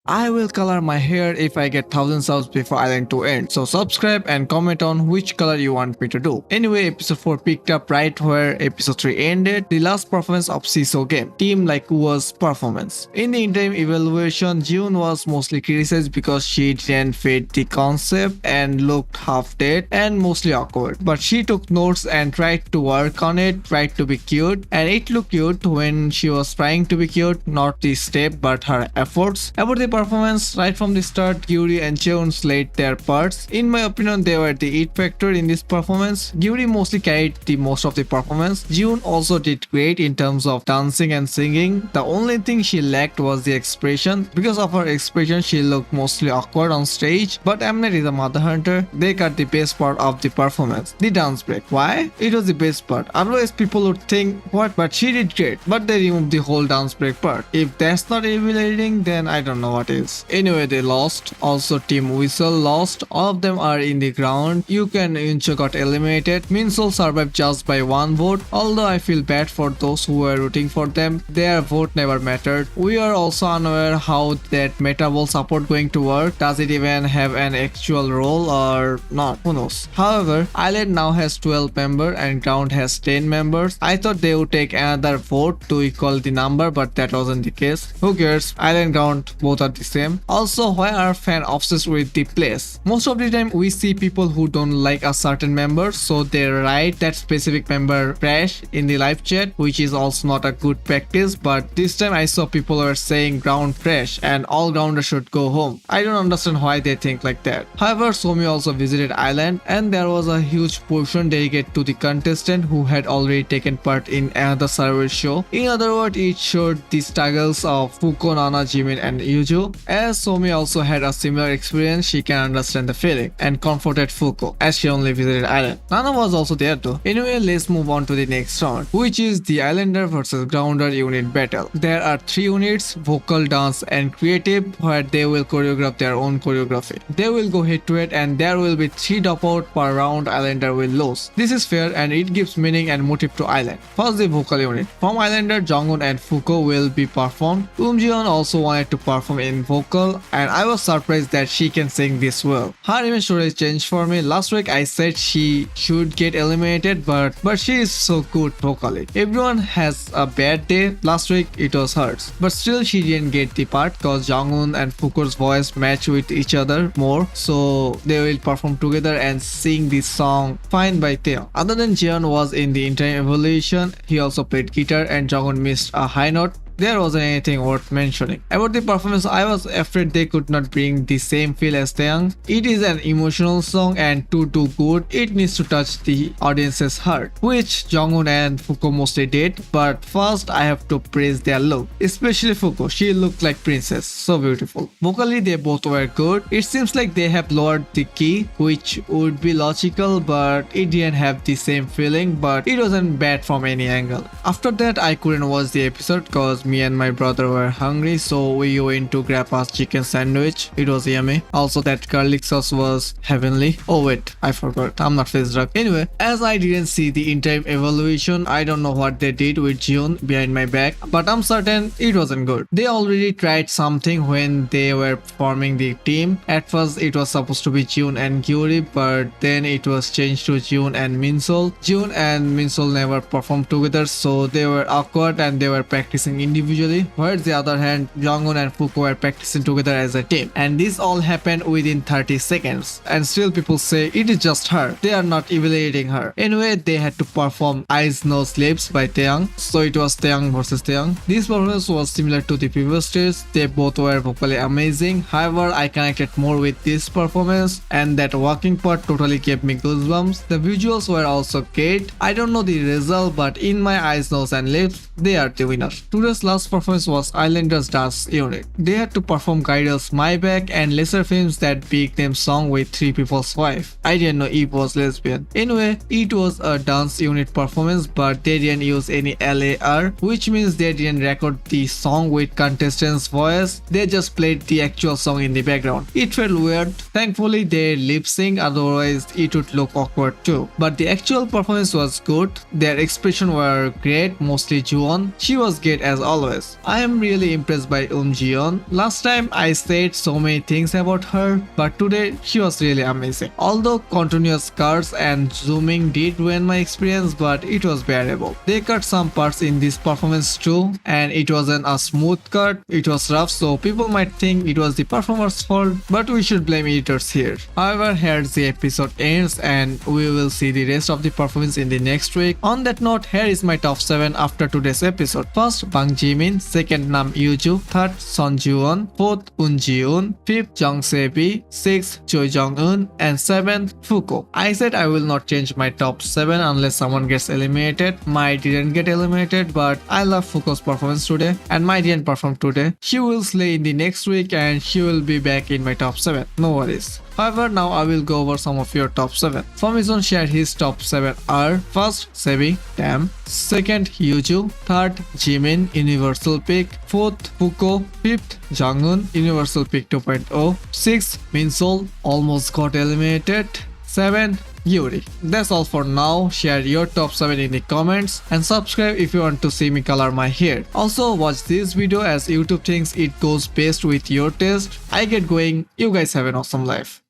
I will color my hair if I get 1000 subs before Island 2 ends. So subscribe and comment on which color you want me to do. Anyway, episode 4 picked up right where episode 3 ended, the last performance of seesaw game, Team Like was performance. In the interim evaluation, JIYOON was mostly criticized because she didn't fit the concept and looked half dead and mostly awkward. But she took notes and tried to work on it, tried to be cute, and it looked cute when she was trying to be cute, not the step but her efforts. About the performance, right from the start, Gyuri and Cheon slayed their parts. In my opinion, they were the it factor in this performance. Gyuri mostly carried the most of the performance. JIYOON also did great in terms of dancing and singing. The only thing she lacked was the expression. Because of her expression, she looked mostly awkward on stage. But Mnet is a mother hunter. They cut the best part of the performance, the dance break. Why? It was the best part. Otherwise, people would think, what? But she did great. But they removed the whole dance break part. If that's not humiliating, then I don't know what is. Anyway, they lost. Also, Team Whistle lost. All of them are in the ground. Yuk and Euncho got eliminated. Minsol survived just by one vote. Although I feel bad for those who were rooting for them, their vote never mattered. We are also unaware how that meta ball support going to work. Does it even have an actual role or not? Who knows? However, Island now has 12 members and ground has 10 members. I thought they would take another vote to equal the number, but that wasn't the case. Who cares? Island ground both are the same. Also, why are fans obsessed with the place? Most of the time we see people who don't like a certain member, so they write that specific member trash in the live chat, which is also not a good practice. But this time I saw people were saying ground trash and all grounders should go home. I don't understand why they think like that. However, Somi also visited Island and there was a huge portion dedicated to the contestant who had already taken part in another server show. In other words, it showed the struggles of Fuko, Nana, Jimin and Yuju. As Somi also had a similar experience, she can understand the feeling and comforted Fuko as she only visited Island. Nana was also there too. Anyway, let's move on to the next round, which is the Islander versus Grounder unit battle. There are 3 units, vocal, dance and creative, where they will choreograph their own choreography. They will go head to head and there will be 3 dropout per round. Islander will lose. This is fair and it gives meaning and motive to Island. First, the vocal unit. From Islander, Jongwon and Fuko will be performed. Eunbin also wanted to perform in vocal and I was surprised that she can sing this well. Her image story changed for me. Last week I said she should get eliminated, but she is so good vocally. Everyone has a bad day. Last week it was hers, but still she didn't get the part because Jongwon and Fuko's voice match with each other more, so they will perform together and sing this song Fine by Taeyong. Other than Jeon was in the interim evaluation, he also played guitar and Jongwon missed a high note. There wasn't anything worth mentioning. About the performance, I was afraid they could not bring the same feel as Taeyong. It is an emotional song and to do good, it needs to touch the audience's heart, which Jongwon and Fuko mostly did. But first, I have to praise their look. Especially Fuko, she looked like princess, so beautiful. Vocally, they both were good. It seems like they have lowered the key, which would be logical, but it didn't have the same feeling, but it wasn't bad from any angle. After that, I couldn't watch the episode because me and my brother were hungry, so we went to grab a chicken sandwich. It was yummy. Also, that garlic sauce was heavenly. Oh wait, I forgot. I'm not face drunk. Anyway, as I didn't see the interim evaluation, I don't know what they did with JIYOON behind my back, but I'm certain it wasn't good. They already tried something when they were forming the team. At first, it was supposed to be JIYOON and Gyuri, but then it was changed to JIYOON and Minsol. JIYOON and Minsol never performed together, so they were awkward and they were practicing individually, whereas the other hand, Jongwon and Fuko were practicing together as a team. And this all happened within 30 seconds. And still people say it is just her. They are not evaluating her. Anyway, they had to perform Eyes, Nose, Lips by Taeyong. So it was Taeyong versus Taeyong. This performance was similar to the previous stage. They both were vocally amazing. However, I connected more with this performance and that walking part totally gave me goosebumps. The visuals were also great. I don't know the result, but in my Eyes, Nose and Lips, they are the winner. Today's last performance was Islanders dance unit. They had to perform Gaidal's My Back and lesser films that big name song with 3 people's wife. I didn't know Eve was lesbian. Anyway, it was a dance unit performance, but they didn't use any LAR, which means they didn't record the song with contestants' voice. They just played the actual song in the background. It felt weird. Thankfully, they lip sync, otherwise it would look awkward too. But the actual performance was good. Their expression were great, mostly Juwon. She was great as always. always. I am really impressed by JIYOON. Last time I said so many things about her, but today she was really amazing. Although continuous cuts and zooming did ruin my experience, but it was bearable. They cut some parts in this performance too, and it wasn't a smooth cut, it was rough, so people might think it was the performer's fault, but we should blame editors here. However, here the episode ends and we will see the rest of the performance in the next week. On that note, here is my top 7 after today's episode. First, Bang Jimin, second Nam Yuju, third Son Juwon, fourth Eun Ji-eun, fifth Jung Se-bi, sixth Choi Jong-un, and seventh Fuko. I said I will not change my top 7 unless someone gets eliminated. Mai didn't get eliminated, but I love Fuko's performance today, and Mai didn't perform today. She will slay in the next week and she will be back in my top 7. No worries. However, now I will go over some of your top 7. Formation shared his top 7 are: first, Sebi, Tam; second, Yuju; third, Jimin, Universal Pick; fourth, Fuko; fifth, Jonghyun, Universal Pick 2.0; sixth, Minsol, almost got eliminated; seventh, Yuri. That's all for now. Share your top 7 in the comments and subscribe if you want to see me color my hair. Also watch this video as YouTube thinks it goes best with your taste. I get going. You guys have an awesome life.